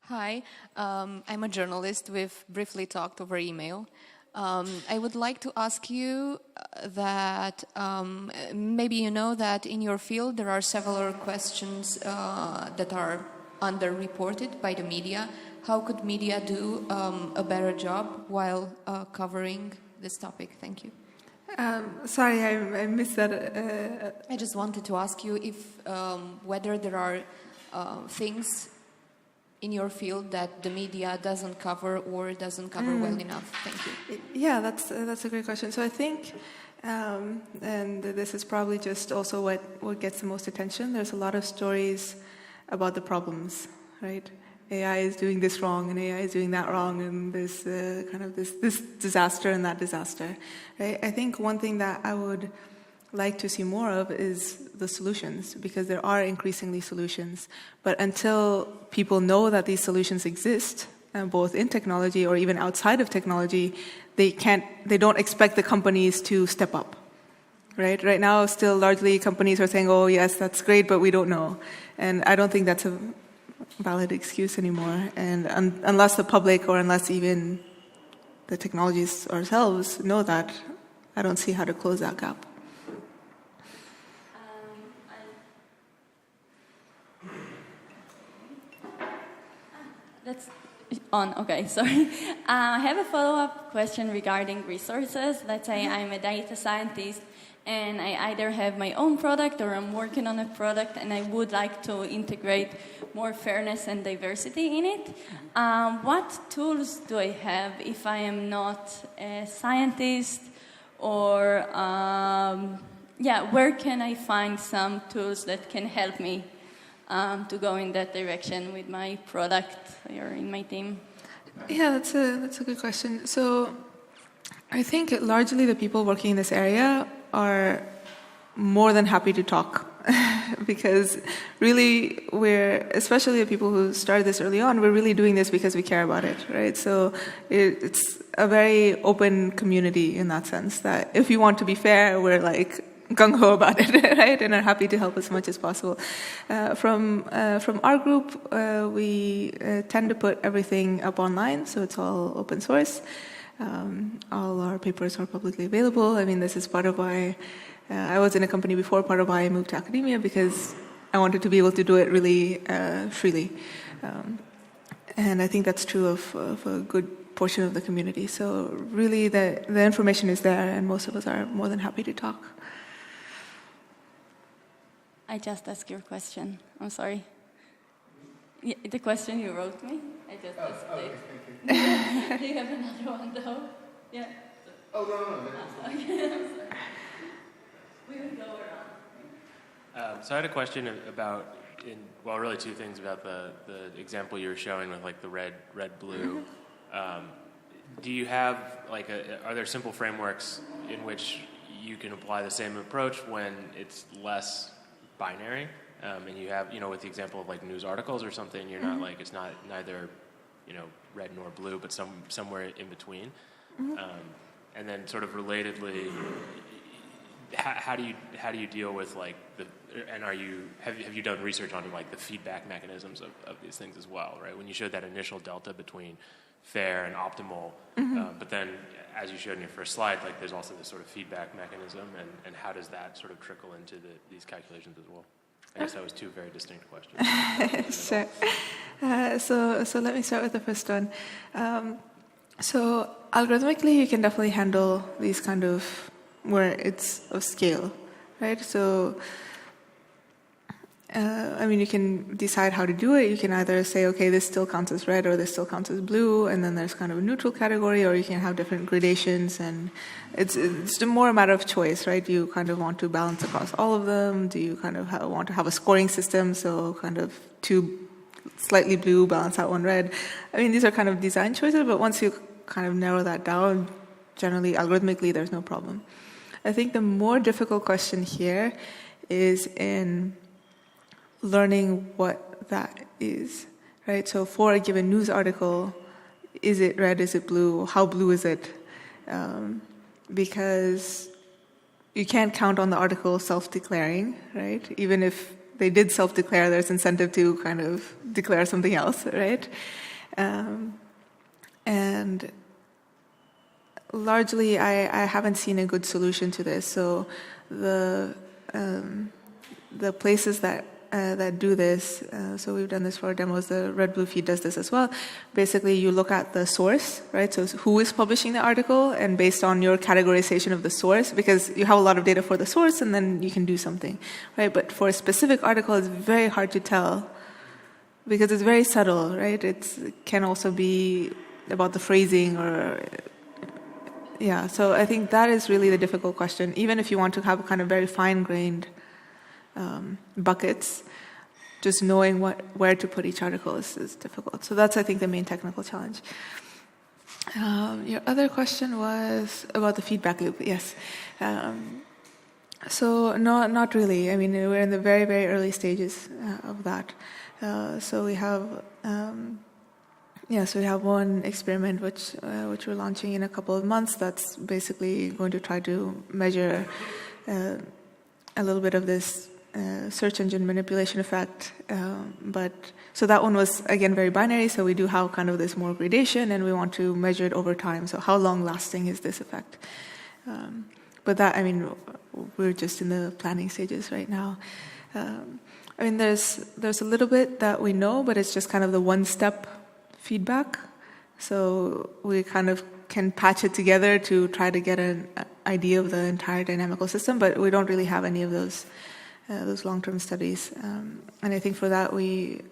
Hi, I'm a journalist. We've briefly talked over email. I would like to ask you that maybe you know that in your field there are several questions that are underreported by the media. How could media do a better job while covering this topic? Thank you. Sorry, I missed that. I just wanted to ask you if whether there are things in your field that the media doesn't cover or doesn't cover well enough. Thank you. Yeah, that's a great question. So I think, and this is probably just also what gets the most attention. There's a lot of stories about the problems, right? AI is doing this wrong, and AI is doing that wrong, and there's kind of this disaster and that disaster, right? I think one thing that I would like to see more of is the solutions, because there are increasingly solutions. But until people know that these solutions exist, both in technology or even outside of technology, they don't expect the companies to step up, right? Right now, still largely companies are saying, oh yes, that's great, but we don't know. And I don't think that's a valid excuse anymore. And unless the public or unless even the technologies ourselves know that, I don't see how to close that gap. That's on. Okay, sorry. I have a follow-up question regarding resources. Let's say I'm a data scientist and I either have my own product or I'm working on a product and I would like to integrate more fairness and diversity in it. What tools do I have if I am not a scientist? Or, where can I find some tools that can help me to go in that direction with my product or in my team? Yeah, that's a good question. So I think largely the people working in this area are more than happy to talk because really especially the people who started this early on, we're really doing this because we care about it, right? So it's a very open community in that sense, that if you want to be fair, we're like gung-ho about it, right? And are happy to help as much as possible. From our group, we tend to put everything up online, so it's all open source. All our papers are publicly available. I mean, this is part of why I was in a company before, part of why I moved to academia, because I wanted to be able to do it really freely. And I think that's true of a good portion of the community. So really the information is there, and most of us are more than happy to talk. I just asked your question. I'm sorry. Yeah, the question you wrote me, I just asked it. Do you have another one though? Yeah. Oh, no. Okay, I'm sorry. We will go around. So I had a question about, really two things about the example you were showing with like the red, blue. Do you have are there simple frameworks in which you can apply the same approach when it's less binary, and you have, with the example of like news articles or something, you're not it's not neither, red nor blue, but somewhere in between. And then sort of relatedly, how do you deal with like have you done research on like the feedback mechanisms of these things as well, right? When you showed that initial delta between fair and optimal, but then as you showed in your first slide, like there's also this sort of feedback mechanism, and how does that sort of trickle into these calculations as well? I guess that was two very distinct questions. Sure. So let me start with the first one. So algorithmically, you can definitely handle these kind of where it's of scale, right? So you can decide how to do it. You can either say, okay, this still counts as red or this still counts as blue, and then there's kind of a neutral category, or you can have different gradations, and it's more a matter of choice, right? Do you kind of want to balance across all of them? Do you kind of want to have a scoring system, so kind of two slightly blue balance out one red? I mean, these are kind of design choices, but once you kind of narrow that down, generally, algorithmically, there's no problem. I think the more difficult question here is in learning what that is, right? So for a given news article, is it red, is it blue, how blue is it? Because you can't count on the article self-declaring, right? Even if they did self-declare, there's incentive to kind of declare something else, right? And largely, I haven't seen a good solution to this. So the places that do this, so we've done this for our demos, the Red Blue feed does this as well. Basically, you look at the source, right? So who is publishing the article, and based on your categorization of the source, because you have a lot of data for the source, and then you can do something, right? But for a specific article, it's very hard to tell because it's very subtle, right? It can also be about the phrasing or... Yeah, so I think that is really the difficult question. Even if you want to have kind of very fine-grained buckets, just knowing where to put each article is difficult. So that's, I think, the main technical challenge. Your other question was about the feedback loop. Yes. So not really. I mean, we're in the very, very early stages of that. So we have so we have one experiment which we're launching in a couple of months. That's basically going to try to measure a little bit of this search engine manipulation effect. But so that one was, again, very binary. So we do have kind of this more gradation, and we want to measure it over time. So how long lasting is this effect? But that, I mean, we're just in the planning stages right now. I mean, there's a little bit that we know, but it's just kind of the one-step feedback. So we kind of can patch it together to try to get an idea of the entire dynamical system, but we don't really have any of those long-term studies. And I think for that we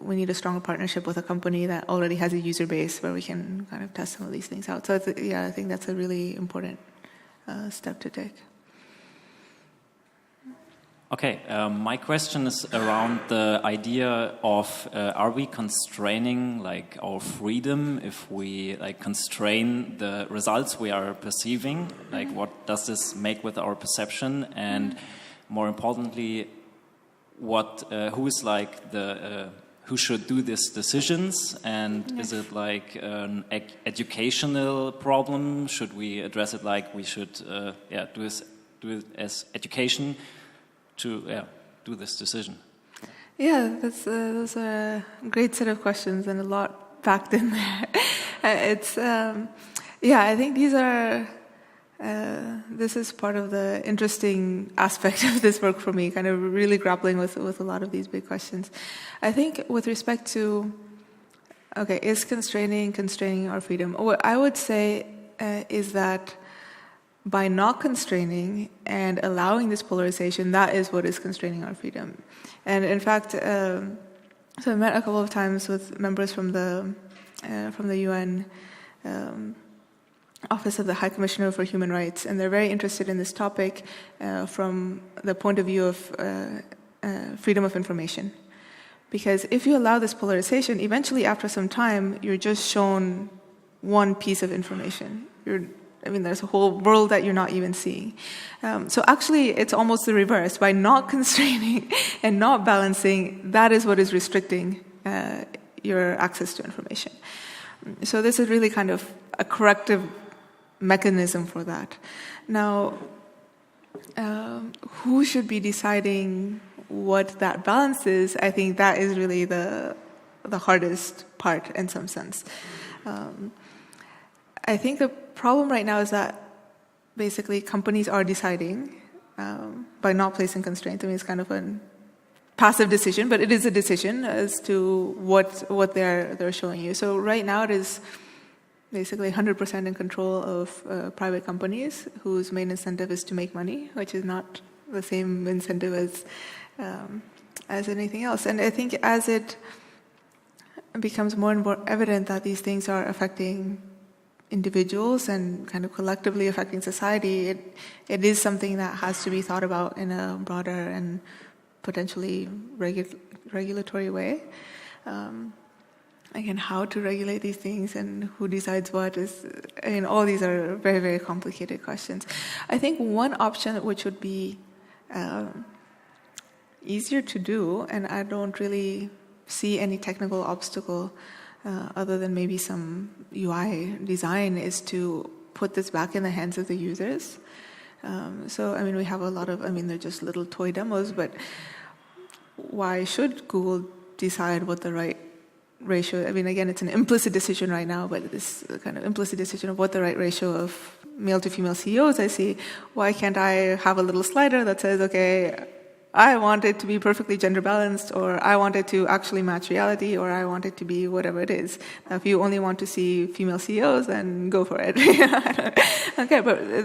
need a stronger partnership with a company that already has a user base where we can kind of test some of these things out. So I think that's a really important step to take. Okay, my question is around the idea of are we constraining like our freedom if we like constrain the results we are perceiving? Like, what does this make with our perception? And more importantly, who is like who should do these decisions? And is it like an educational problem? Should we address it like we should do it as education to do this decision? Yeah, those are a great set of questions and a lot packed in there. I think these are. This is part of the interesting aspect of this work for me, kind of really grappling with a lot of these big questions. I think with respect to, is constraining our freedom? What I would say is that by not constraining and allowing this polarization, that is what is constraining our freedom. And in fact, so I met a couple of times with members from the UN Office of the High Commissioner for Human Rights, and they're very interested in this topic from the point of view of freedom of information. Because if you allow this polarization, eventually after some time, you're just shown one piece of information. There's a whole world that you're not even seeing. So actually, it's almost the reverse. By not constraining and not balancing, that is what is restricting your access to information. So this is really kind of a corrective mechanism for that. Now, who should be deciding what that balance is? I think that is really the hardest part in some sense. I think the problem right now is that basically companies are deciding by not placing constraints. I mean, it's kind of a passive decision, but it is a decision as to what they're showing you. So right now it is basically 100% in control of private companies whose main incentive is to make money, which is not the same incentive as anything else. And I think as it becomes more and more evident that these things are affecting individuals and kind of collectively affecting society, it is something that has to be thought about in a broader and potentially regulatory way. Again, how to regulate these things and who decides what is, all these are very, very complicated questions. I think one option which would be easier to do, and I don't really see any technical obstacle other than maybe some UI design, is to put this back in the hands of the users. So, we have a lot of, they're just little toy demos, but why should Google decide what the right ratio? I mean, again, it's an implicit decision right now, but this kind of implicit decision of what the right ratio of male to female CEOs I see. Why can't I have a little slider that says, okay, I want it to be perfectly gender balanced, or I want it to actually match reality, or I want it to be whatever it is. Now, if you only want to see female CEOs, then go for it. Okay, but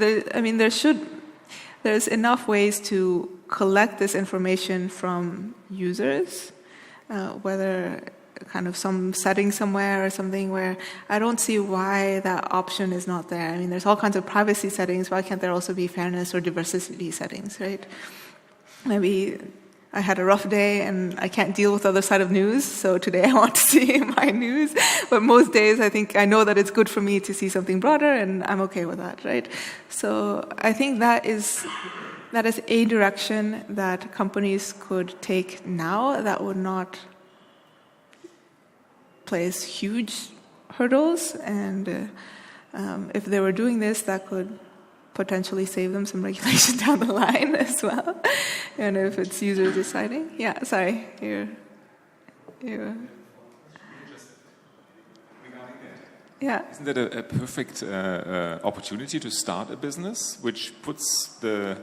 there's enough ways to collect this information from users, whether kind of some setting somewhere or something where I don't see why that option is not there. I mean, there's all kinds of privacy settings. Why can't there also be fairness or diversity settings, right? Maybe I had a rough day and I can't deal with the other side of news, so today I want to see my news. But most days I know that it's good for me to see something broader, and I'm okay with that, right? So I think that is a direction that companies could take now that would not place huge hurdles, and if they were doing this, that could potentially save them some regulation down the line as well. And if it's users deciding. Yeah, sorry. You're yeah. Isn't that a perfect opportunity to start a business, which puts the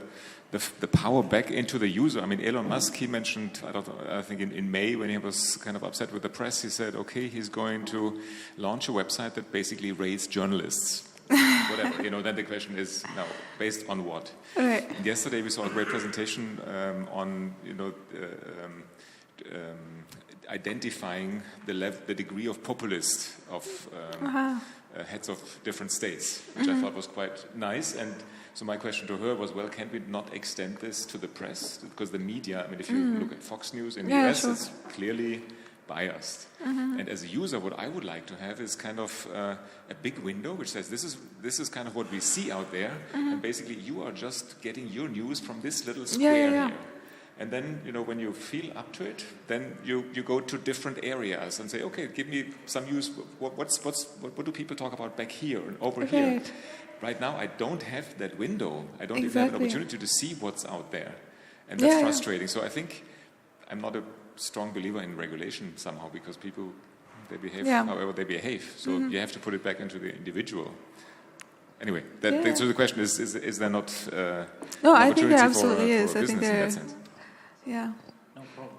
power back into the user? I mean, Elon Musk, he mentioned, I think in May, when he was kind of upset with the press, he said, okay, he's going to launch a website that basically rates journalists. Whatever, then the question is now based on what? Right. And yesterday we saw a great presentation on identifying the degree of populist of heads of different states, which I thought was quite nice. And so my question to her was, well, can we not extend this to the press? Because the media, I mean, if you look at Fox News in the US, sure, it's clearly biased. And as a user, what I would like to have is kind of a big window which says this is kind of what we see out there, and basically you are just getting your news from this little square here. And then, when you feel up to it, then you go to different areas and say, okay, give me some news. What do people talk about back here and over here? Right now, I don't have that window. I don't even have an opportunity to see what's out there, and that's frustrating. So I think I'm not a strong believer in regulation somehow, because people, they behave however they behave. So you have to put it back into the individual. Anyway, so the question is there not no, an I think there opportunity absolutely for is. I think business there, in that sense? Yeah. No problem.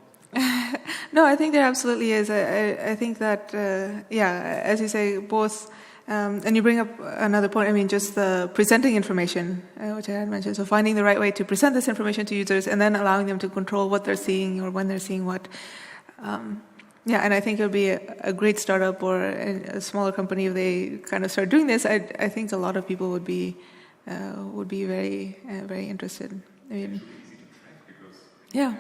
No, I think there absolutely is. I think that, as you say, both, and you bring up another point, I mean, just the presenting information, which I had mentioned. So finding the right way to present this information to users and then allowing them to control what they're seeing or when they're seeing what. And I think it would be a great startup or a smaller company if they kind of start doing this. I think a lot of people would be very, very interested. I mean, yeah,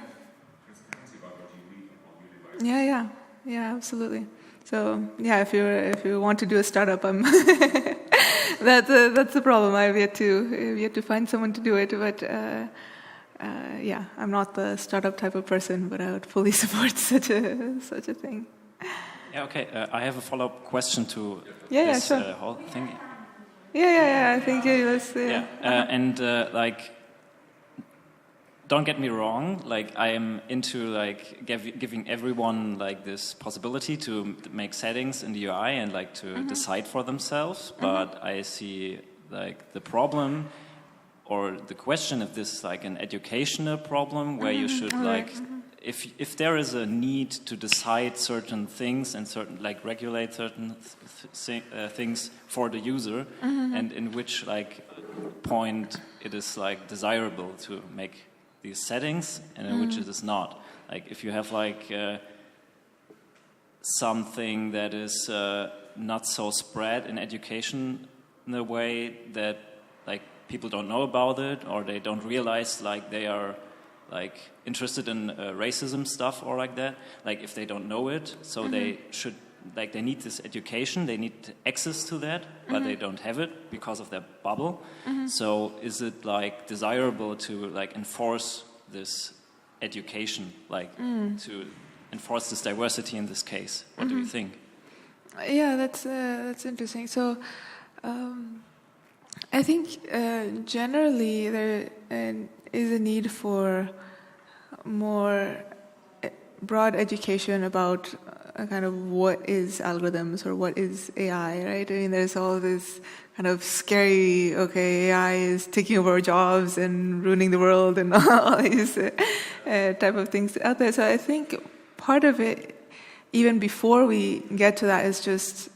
absolutely. So if you want to do a startup, that's the problem. I've yet to find someone to do it, but I'm not the startup type of person, but I would fully support such a thing. Yeah, okay. I have a follow-up question to this sure. whole thing. I think let's. Don't get me wrong, I am into giving everyone this possibility to make settings in the UI and to decide for themselves, but I see the problem or the question if this is an educational problem where you should if there is a need to decide certain things and regulate certain things for the user, and in which point it is desirable to make these settings and in which it is not. If you have something that is not so spread in education in a way that people don't know about it, or they don't realize they are interested in racism stuff or that, if they don't know it, so they should they need this education, they need access to that, but they don't have it because of their bubble. So is it desirable to enforce this education, to enforce this diversity in this case? What do you think? Yeah, that's interesting. So I think generally there is a need for more broad education about kind of what is algorithms or what is AI, right? I mean, there's all this kind of scary, okay, AI is taking over our jobs and ruining the world and all these type of things out there. So I think part of it, even before we get to that, is just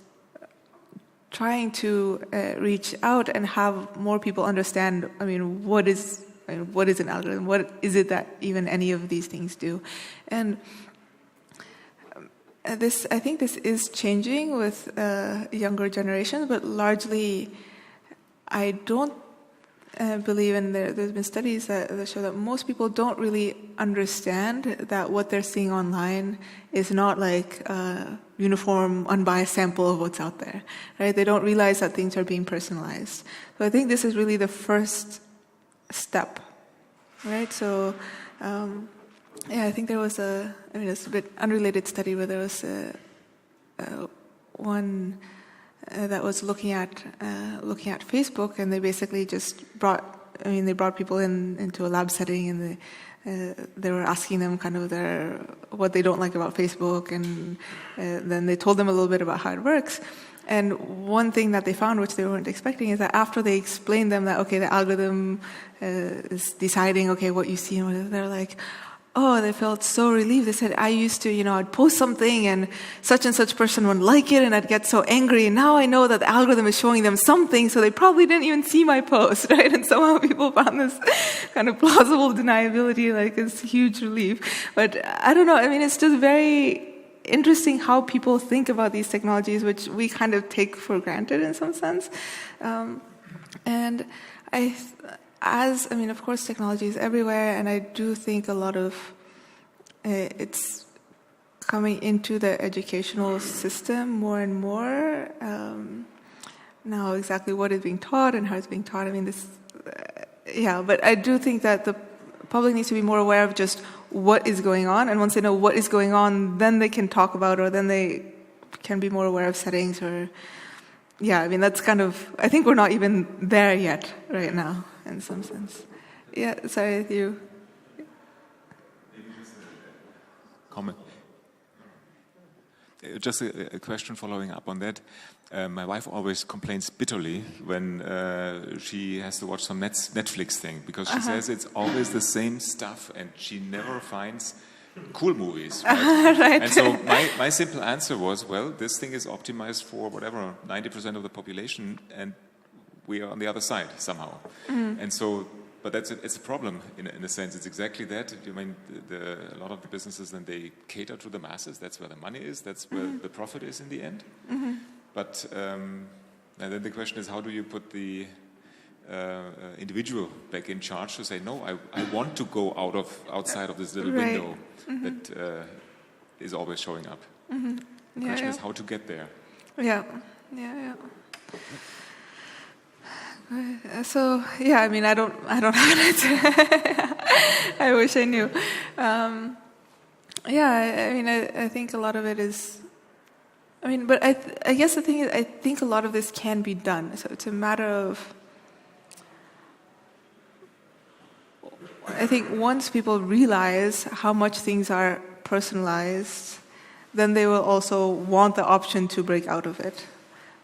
trying to reach out and have more people understand, I mean, what is an algorithm? What is it that even any of these things do? And I think this is changing with younger generations, but largely I don't believe in there's been studies that show that most people don't really understand that what they're seeing online is not like a uniform, unbiased sample of what's out there, right? They don't realize that things are being personalized. So I think this is really the first step, right? So, I think there was it's a bit unrelated study where there was one that was looking at Facebook, and they basically just brought people into a lab setting, and they were asking them kind of what they don't like about Facebook, and then they told them a little bit about how it works. And one thing that they found, which they weren't expecting, is that after they explained them that, okay, the algorithm is deciding, okay, what you see, and they're like, oh, they felt so relieved. They said, I used to, I'd post something and such person wouldn't like it, and I'd get so angry. And now I know that the algorithm is showing them something, so they probably didn't even see my post, right? And somehow people found this kind of plausible deniability, like this huge relief. But I don't know, I mean, it's just very interesting how people think about these technologies, which we kind of take for granted in some sense. And of course, technology is everywhere, and I do think a lot of it's coming into the educational system more and more. Now, exactly what is being taught and how it's being taught, I mean, but I do think that the public needs to be more aware of just what is going on, and once they know what is going on, then they can talk about, or then they can be more aware of settings, or that's kind of, I think we're not even there yet right now in some sense. Yeah, sorry, you. Comment. Just a question following up on that. My wife always complains bitterly when she has to watch some Netflix thing, because she says it's always the same stuff and she never finds cool movies. Right? Right. And so my simple answer was, well, this thing is optimized for whatever, 90% of the population, and we are on the other side somehow. And so, but it's a problem in a sense. It's exactly that. I mean, a lot of the businesses, then they cater to the masses. That's where the money is. That's where the profit is in the end. But and then the question is, how do you put the individual back in charge to say, no, I want to go outside of this little window that is always showing up. The question is how to get there. Yeah. So I mean, I don't have it. I wish I knew. I mean, I think a lot of it is. I mean, but I guess the thing is, I think a lot of this can be done. So it's a matter of. I think once people realize how much things are personalized, then they will also want the option to break out of it.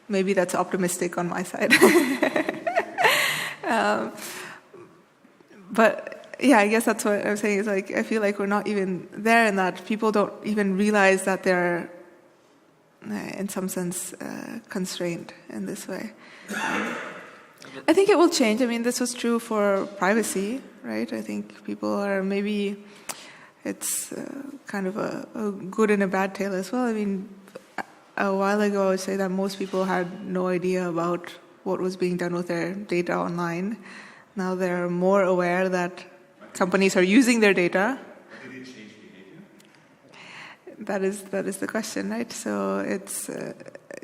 Maybe that's optimistic on my side. But I guess that's what I'm saying is, like, I feel like we're not even there, in that people don't even realize that they're in some sense constrained in this way. I think it will change. I mean, this was true for privacy, right? I think people are maybe, it's kind of a good and a bad tale as well. I mean, a while ago I would say that most people had no idea about what was being done with their data online. Now they're more aware that companies are using their data. Did it change behavior? That is the question, right? So it's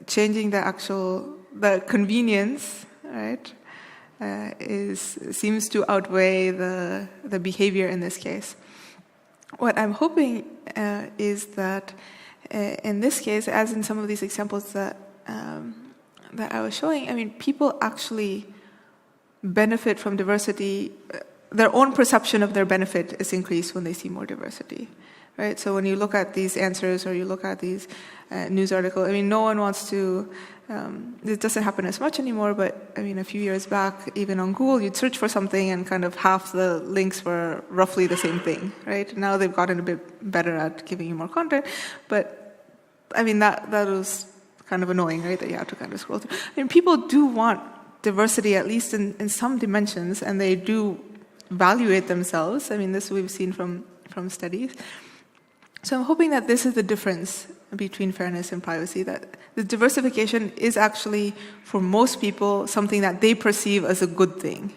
changing the convenience, right? Seems to outweigh the behavior in this case. What I'm hoping is that in this case, as in some of these examples that I was showing, I mean, people actually benefit from diversity. Their own perception of their benefit is increased when they see more diversity, right? So when you look at these answers or you look at these news articles, I mean, no one wants to, it doesn't happen as much anymore, but I mean, a few years back, even on Google, you'd search for something and kind of half the links were roughly the same thing, right? Now they've gotten a bit better at giving you more content, but I mean, that was kind of annoying, right? That you have to kind of scroll through. I mean, people do want diversity, at least in some dimensions, and they do evaluate themselves. I mean, this we've seen from studies. So I'm hoping that this is the difference between fairness and privacy, that the diversification is actually, for most people, something that they perceive as a good thing.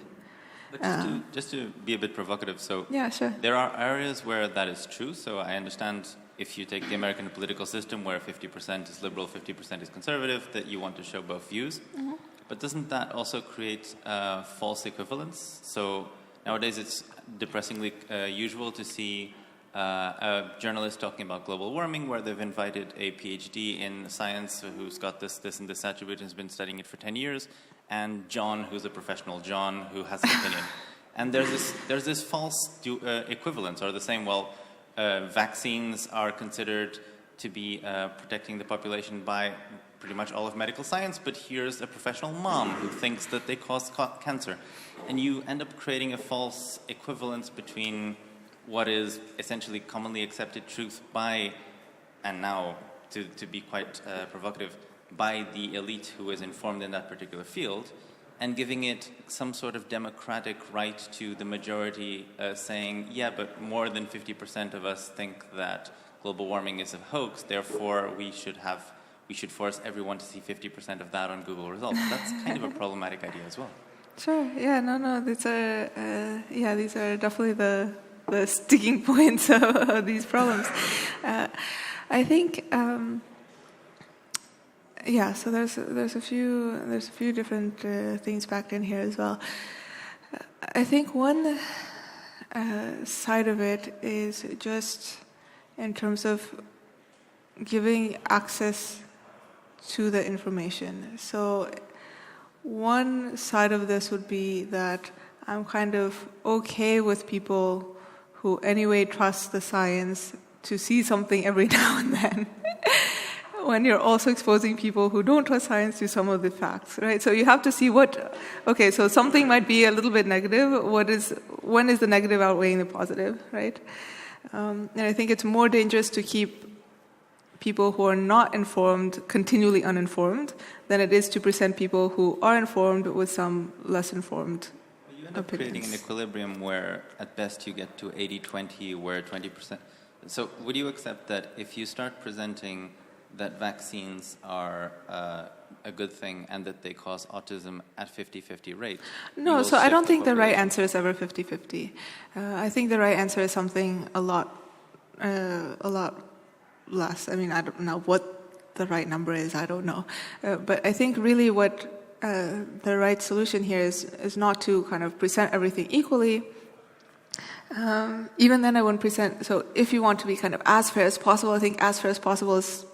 But just to be a bit provocative, so yeah, sure. There are areas where that is true. So I understand if you take the American political system where 50% is liberal, 50% is conservative, that you want to show both views. Mm-hmm. But doesn't that also create false equivalence? So nowadays it's depressingly usual to see a journalist talking about global warming where they've invited a PhD in science who's got this and this attribute and has been studying it for 10 years, and John, who's a professional John, who has an opinion. And there's this false equivalence, or the same, well, vaccines are considered to be protecting the population by pretty much all of medical science, but here's a professional mom who thinks that they cause cancer. And you end up creating a false equivalence between what is essentially commonly accepted truth by, and now to be quite provocative, by the elite who is informed in that particular field, and giving it some sort of democratic right to the majority saying, yeah, but more than 50% of us think that global warming is a hoax, therefore we should force everyone to see 50% of that on Google results. That's kind of a problematic idea as well. Sure, yeah, no, these are definitely the sticking points of these problems. I think, so there's a few different things packed in here as well. I think one side of it is just in terms of giving access to the information. So one side of this would be that I'm kind of okay with people who anyway trust the science to see something every now and then, when you're also exposing people who don't trust science to some of the facts, right? So you have to see so something might be a little bit negative. When is the negative outweighing the positive, right? And I think it's more dangerous to keep people who are not informed continually uninformed than it is to present people who are informed with some less informed you end up creating an equilibrium where at best you get to 80-20, where 20%. So would you accept that if you start presenting that vaccines are a good thing and that they cause autism at 50-50 rate? No, so I don't think the right answer is ever 50-50. I think the right answer is something a lot less. I mean, I don't know what the right number is. I don't know. But I think really what the right solution here is not to kind of present everything equally. Even then I wouldn't present, so if you want to be kind of as fair as possible, I think as fair as possible is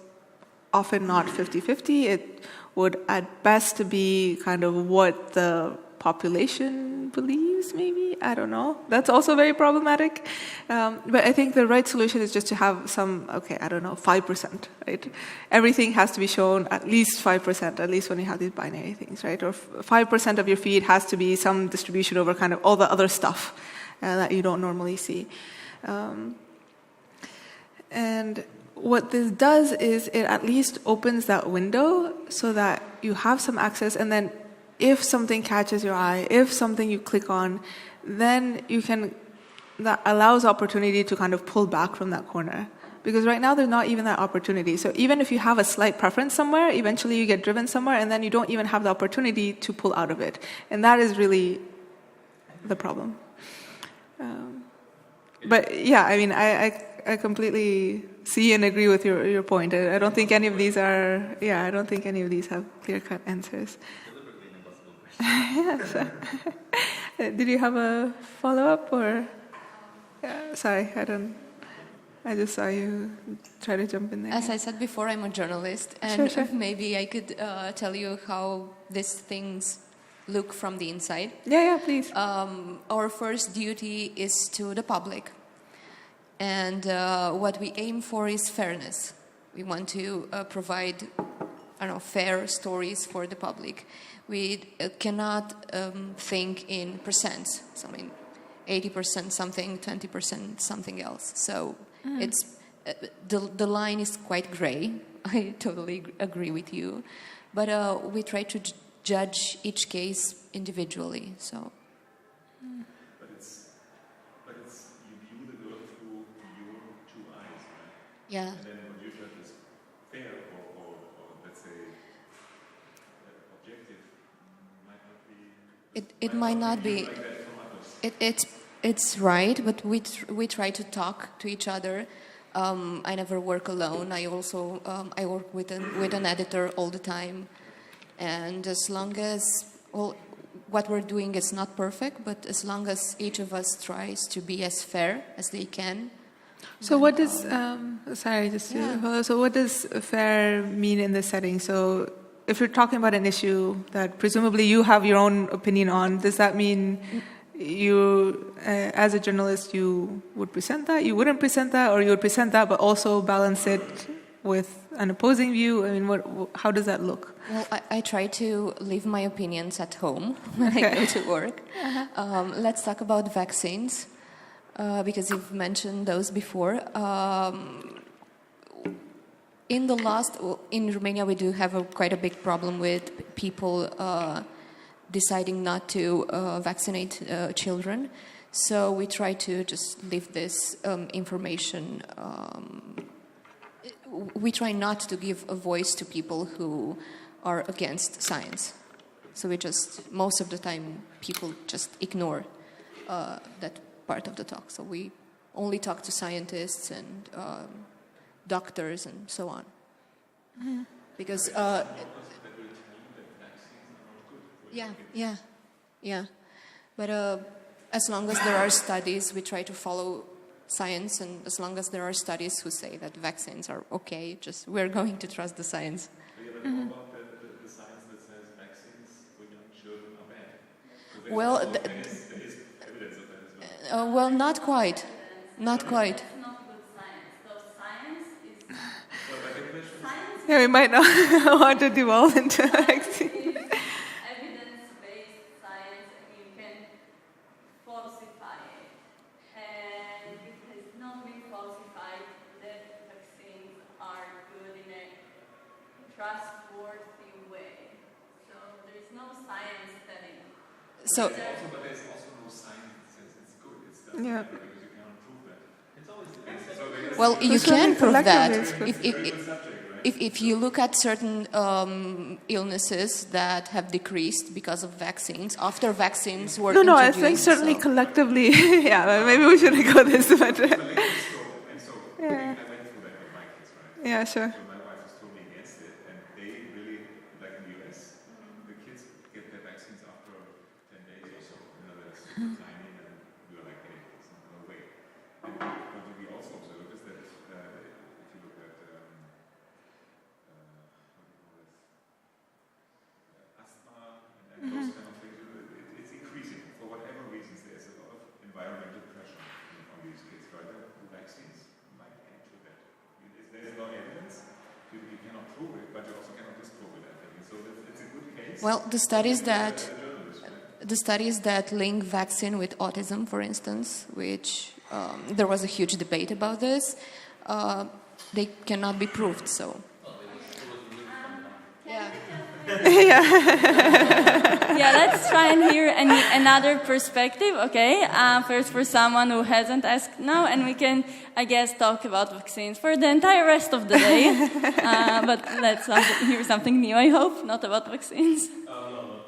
often not 50-50. It would at best be kind of what the population believes, maybe. I don't know. That's also very problematic. But I think the right solution is just to have some, 5%, right? Everything has to be shown at least 5%, at least when you have these binary things, right? Or 5% of your feed has to be some distribution over kind of all the other stuff that you don't normally see. And what this does is it at least opens that window so that you have some access, and then if something catches your eye, if something you click on, then that allows opportunity to kind of pull back from that corner. Because right now there's not even that opportunity. So even if you have a slight preference somewhere, eventually you get driven somewhere, and then you don't even have the opportunity to pull out of it. And that is really the problem. But yeah, I mean, I completely see and agree with your point. I don't think any of these have clear-cut answers. Yeah, so. Did you have a follow-up or? Sorry, I just saw you try to jump in there. As I said before, I'm a journalist, and sure. maybe I could tell you how these things look from the inside. Yeah, please. Our first duty is to the public. And what we aim for is fairness. We want to provide, fair stories for the public. We cannot think in percents. So, 80% something, 20% something else. So it's the line is quite gray. I totally agree with you. But we try to judge each case individually. So. But it's you view the world through your two eyes, right? Yeah. And then what you judge is fair or let's say objective might not be. It might not be. Like that from others. It's right, but we try to talk to each other. I never work alone. I also I work with an editor all the time, and as long as what we're doing is not perfect, but as long as each of us tries to be as fair as they can. So what does so what does fair mean in this setting? So if you're talking about an issue that presumably you have your own opinion on, does that mean you, as a journalist, you would present that, you wouldn't present that, or you would present that but also balance it with an opposing view? I mean, how does that look? Well, I try to leave my opinions at home when I go to work. Let's talk about vaccines, because you've mentioned those before. In Romania, we do have quite a big problem with people deciding not to vaccinate children. So we try to just leave this information. We try not to give a voice to people who are against science. So most of the time, people just ignore that part of the talk. So we only talk to scientists and doctors and so on. Mm-hmm. Because yeah. But as long as there are studies, we try to follow science, and as long as there are studies who say that vaccines are okay, we're going to trust the science. Mm-hmm. About the science that says vaccines for young children are bad? Well, there is evidence of that as well. Well, not quite. Not quite. It's not good science. So science is... Science Yeah, we might not want to devolve into vaccine. evidence-based science, you can falsify it. And it has not been falsified that vaccines are good in a trustworthy way. So there is no science telling. So. But there's also no science that says it's good. It's doesn't Yeah. matter because you cannot prove that. It's always the case. Well, you can prove that. Collectively, If you look at certain illnesses that have decreased because of vaccines, after vaccines were No, I introduced. think certainly collectively, yeah, maybe we shouldn't go this, but I went through that with my kids, right? yeah, sure. So my wife is totally against it, and they really, like in the US, the kids get their vaccines after 10 days or so. You know, they're super tiny, and we were like, hey, it's no way. And what we also observe is that if you look at asthma and those kind of things, it's increasing. For whatever reasons, there's a lot of environmental pressure on these kids, right? The vaccines might add to that. There's no evidence. You cannot prove it, but you also cannot disprove it, I think. So it's a good case. Well, the studies that link vaccine with autism, for instance, which there was a huge debate about this, they cannot be proved. So. Yeah, let's try and hear another perspective, okay? First for someone who hasn't asked now, and we can, I guess, talk about vaccines for the entire rest of the day. But let's hear something new, I hope, not about vaccines. No,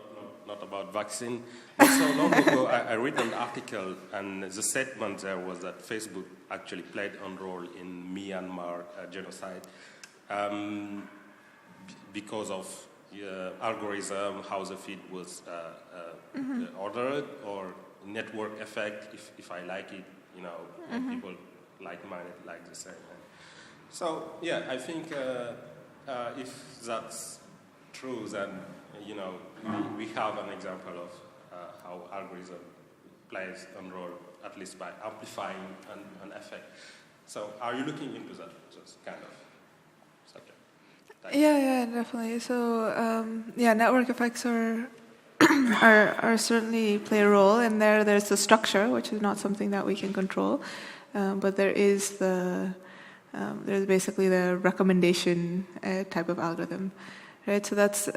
not about vaccine. Not so long ago, I read an article, and the statement there was that Facebook actually played a role in Myanmar genocide because of algorithm, how the feed was ordered, or network effect. If I like it, people like mine like the same. So yeah, I think if that's true, then we have an example of how algorithm plays a role, at least by amplifying an effect. So are you looking into that kind of subject? Yeah, definitely. So network effects are certainly play a role, and there's the structure, which is not something that we can control, but there is there's basically the recommendation type of algorithm, right? So that's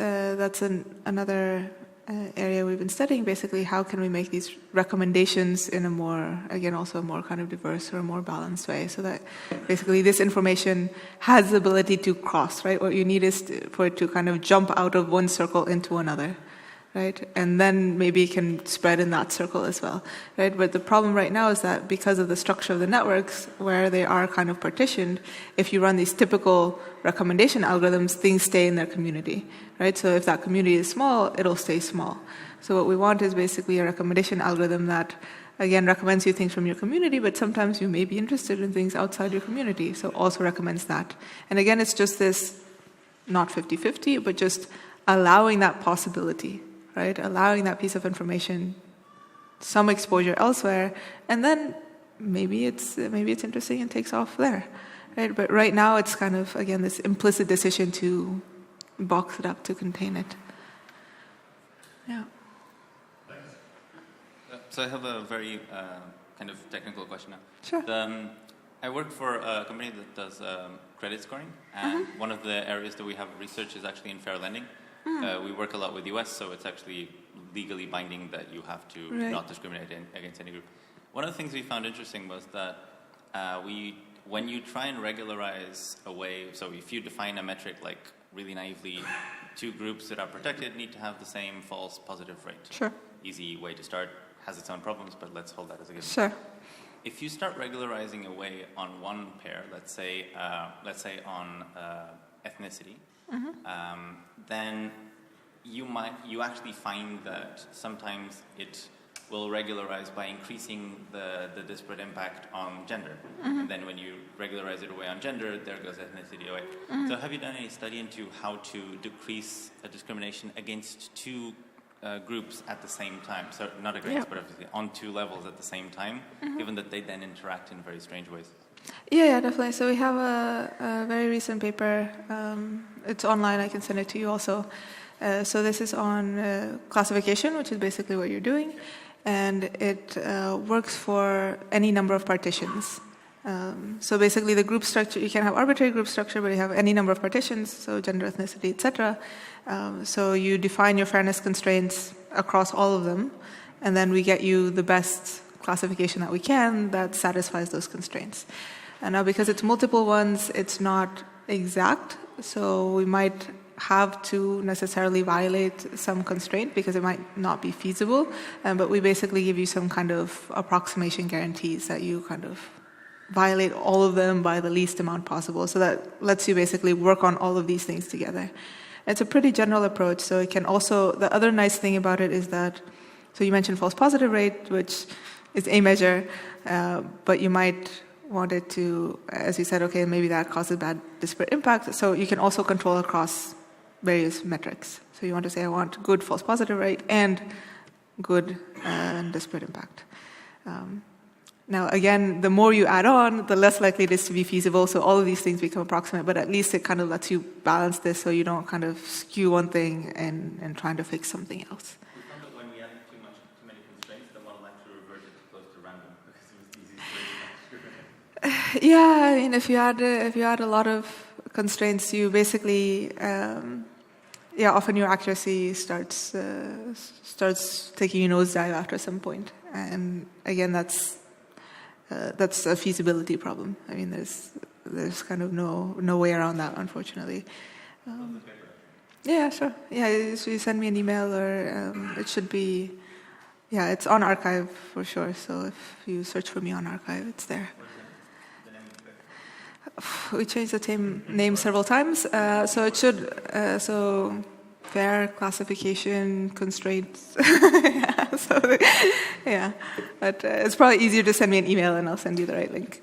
another area we've been studying. Basically, how can we make these recommendations in a more kind of diverse or a more balanced way, so that basically this information has the ability to cross, right? What you need is for it to kind of jump out of one circle into another. Right? And then maybe it can spread in that circle as well, right? But the problem right now is that because of the structure of the networks, where they are kind of partitioned, if you run these typical recommendation algorithms, things stay in their community, right? So if that community is small, it'll stay small. So what we want is basically a recommendation algorithm that, again, recommends you things from your community, but sometimes you may be interested in things outside your community, so also recommends that. And again, it's just this, not 50-50, but just allowing that possibility, right? Allowing that piece of information some exposure elsewhere, and then maybe it's interesting and takes off there, right? But right now it's kind of, again, this implicit decision to box it up, to contain it. Yeah. So I have a very kind of technical question now. Sure. I work for a company that does credit scoring, and one of the areas that we have research is actually in fair lending. We work a lot with the US, so it's actually legally binding that you have to not discriminate against any group. One of the things we found interesting was that when you try and regularize a way, so if you define a metric like really naively, two groups that are protected need to have the same false positive rate. Sure. Easy way to start, has its own problems, but let's hold that as a given. Sure. If you start regularizing a way on one pair, let's say on ethnicity, then you actually find that sometimes it will regularize by increasing the disparate impact on gender. And then when you regularize it away on gender, there goes ethnicity away. So have you done any study into how to decrease a discrimination against two groups at the same time? So not against, but obviously on two levels at the same time, given that they then interact in very strange ways. Yeah, definitely. So we have a very recent paper. It's online. I can send it to you also. So this is on classification, which is basically what you're doing. And it works for any number of partitions. So basically the group structure, you can have arbitrary group structure, but you have any number of partitions, so gender, ethnicity, etc. So you define your fairness constraints across all of them, and then we get you the best classification that we can that satisfies those constraints. And now because it's multiple ones, it's not exact, so we might have to necessarily violate some constraint because it might not be feasible, but we basically give you some kind of approximation guarantees that you kind of violate all of them by the least amount possible. So that lets you basically work on all of these things together. It's a pretty general approach, so it can also, the other nice thing about it is that, so you mentioned false positive rate, which is a measure, but you might want it to, as you said, okay, maybe that causes bad disparate impact, so you can also control across various metrics. So you want to say, I want good false positive rate and good disparate impact. Now, again, the more you add on, the less likely it is to be feasible, so all of these things become approximate, but at least it kind of lets you balance this so you don't kind of skew one thing and trying to fix something else. We found that when we added too many constraints, the model actually reverted close to random because it was easy to Yeah, I mean, if you add a lot of constraints, you basically, often your accuracy starts taking a nosedive after some point, and again, that's a feasibility problem. I mean, there's kind of no way around that, unfortunately. Yeah, sure. Yeah, so you send me an email, or it should be, it's on archive for sure. So if you search for me on archive, it's there. We changed the name several times, so it should, fair classification constraints. But it's probably easier to send me an email and I'll send you the right link.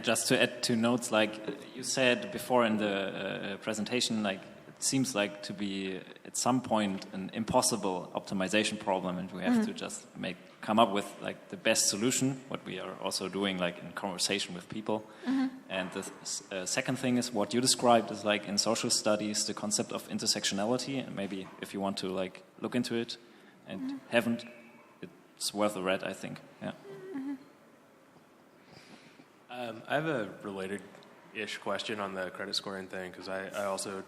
Just to add two notes, like you said before in the presentation, like seems like to be at some point an impossible optimization problem, and we have to just come up with like the best solution, what we are also doing like in conversation with people. And the second thing is what you described is like in social studies, the concept of intersectionality, and maybe if you want to like look into it and haven't, it's worth a read, I think. Yeah. I have a related-ish question on the credit scoring thing, because I also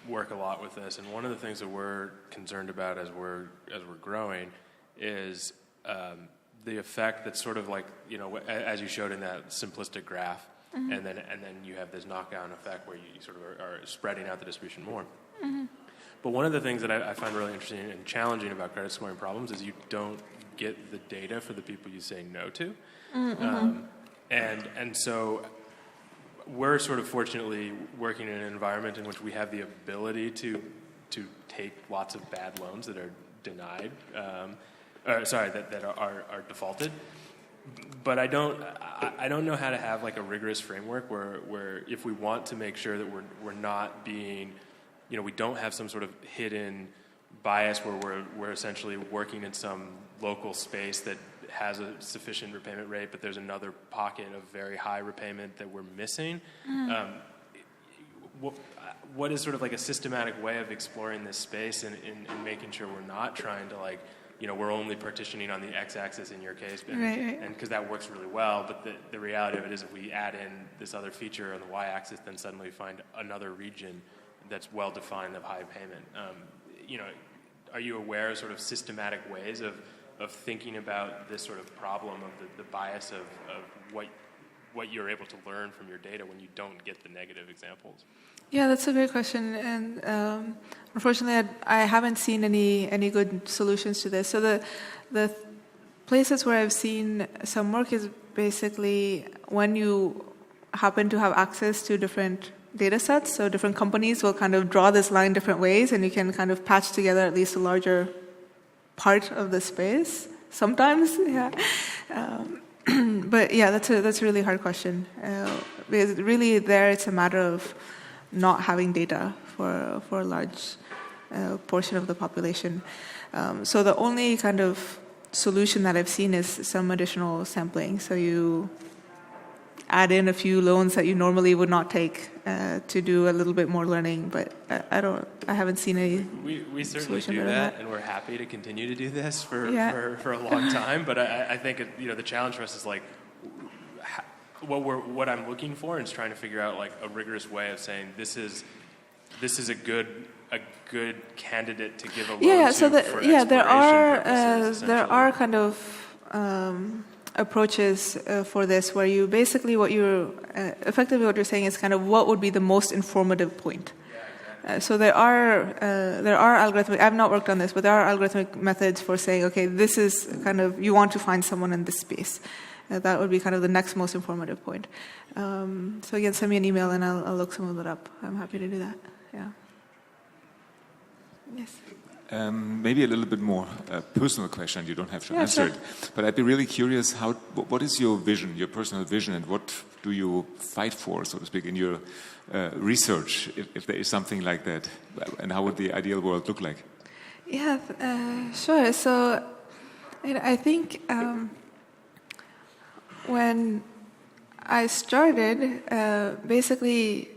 work a lot with this, and one of the things that we're concerned about as we're growing is the effect that's sort of like, you know, as you showed in that simplistic graph, and then you have this knockdown effect where you sort of are spreading out the distribution more. But one of the things that I find really interesting and challenging about credit scoring problems is you don't get the data for the people you say no to. And so we're sort of fortunately working in an environment in which we have the ability to take lots of bad loans that are denied, that are defaulted. But I don't know how to have like a rigorous framework where if we want to make sure that we're not being, you know, we don't have some sort of hidden bias where we're essentially working in some local space that has a sufficient repayment rate, but there's another pocket of very high repayment that we're missing. What is sort of like a systematic way of exploring this space and making sure we're not trying to like, you know, we're only partitioning on the x-axis in your case, and because that works really well, but the reality of it is if we add in this other feature on the y-axis, then suddenly we find another region that's well-defined of high payment. You know, are you aware of sort of systematic ways of thinking about this sort of problem of the bias of what you're able to learn from your data when you don't get the negative examples? Yeah, that's a great question, and unfortunately, I haven't seen any good solutions to this. So the places where I've seen some work is basically when you happen to have access to different data sets, so different companies will kind of draw this line different ways, and you can kind of patch together at least a larger part of the space. Sometimes, yeah. But yeah, that's a really hard question. Because really there it's a matter of not having data for a large portion of the population. So the only kind of solution that I've seen is some additional sampling. So you add in a few loans that you normally would not take to do a little bit more learning, but I haven't seen any. We certainly do that, and we're happy to continue to do this for a long time. But I think the challenge for us is like what I'm looking for is trying to figure out like a rigorous way of saying this is a good candidate to give a loan to for exploration purposes, there are kind of approaches for this where you basically effectively what you're saying is kind of what would be the most informative point. So there are algorithmic. I've not worked on this, but there are algorithmic methods for saying, okay, this is kind of you want to find someone in this space. That would be kind of the next most informative point. So again, send me an email and I'll look some of that up. I'm happy to do that. Yeah. Yes. Maybe a little bit more personal question. You don't have to answer it, but I'd be really curious. What is your vision, your personal vision, and what do you fight for, so to speak, in your research, if there is something like that, and how would the ideal world look like? Yeah, sure. So I think when I started, basically,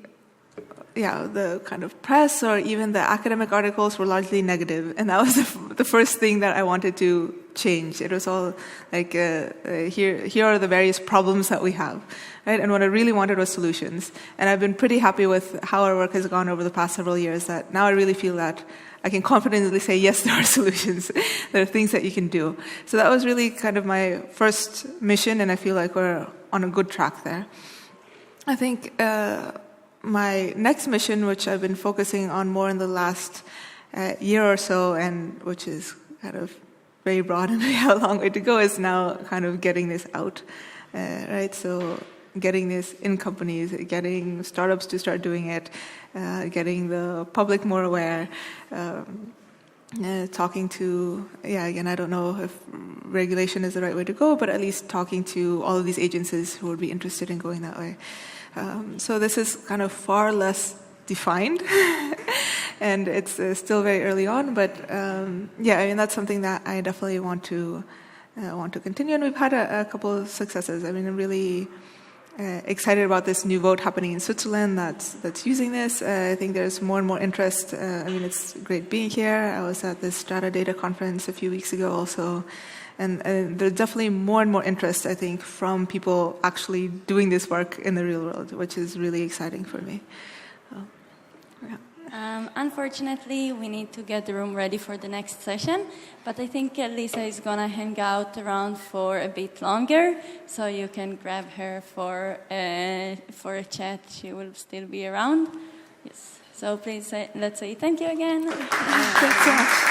the kind of press or even the academic articles were largely negative, and that was the first thing that I wanted to change. It was all like, here are the various problems that we have, right? And what I really wanted was solutions. And I've been pretty happy with how our work has gone over the past several years, that now I really feel that I can confidently say, yes, there are solutions. There are things that you can do. So that was really kind of my first mission, and I feel like we're on a good track there. I think my next mission, which I've been focusing on more in the last year or so, and which is kind of very broad and we have a long way to go, is now kind of getting this out, right? So getting this in companies, getting startups to start doing it, getting the public more aware, talking to, again, I don't know if regulation is the right way to go, but at least talking to all of these agencies who would be interested in going that way. So this is kind of far less defined and it's still very early on. But yeah, I mean that's something that I definitely want to continue, and we've had a couple of successes. I mean, I'm really excited about this new vote happening in Switzerland that's using this. I think there's more and more interest. I mean, it's great being here. I was at this Strata Data conference a few weeks ago also, and there's definitely more and more interest, I think, from people actually doing this work in the real world, which is really exciting for me. Yeah. Unfortunately, we need to get the room ready for the next session, but I think Elisa is going to hang out around for a bit longer, so you can grab her for a chat. She will still be around. Yes. So please, let's say thank you again. Thanks so much.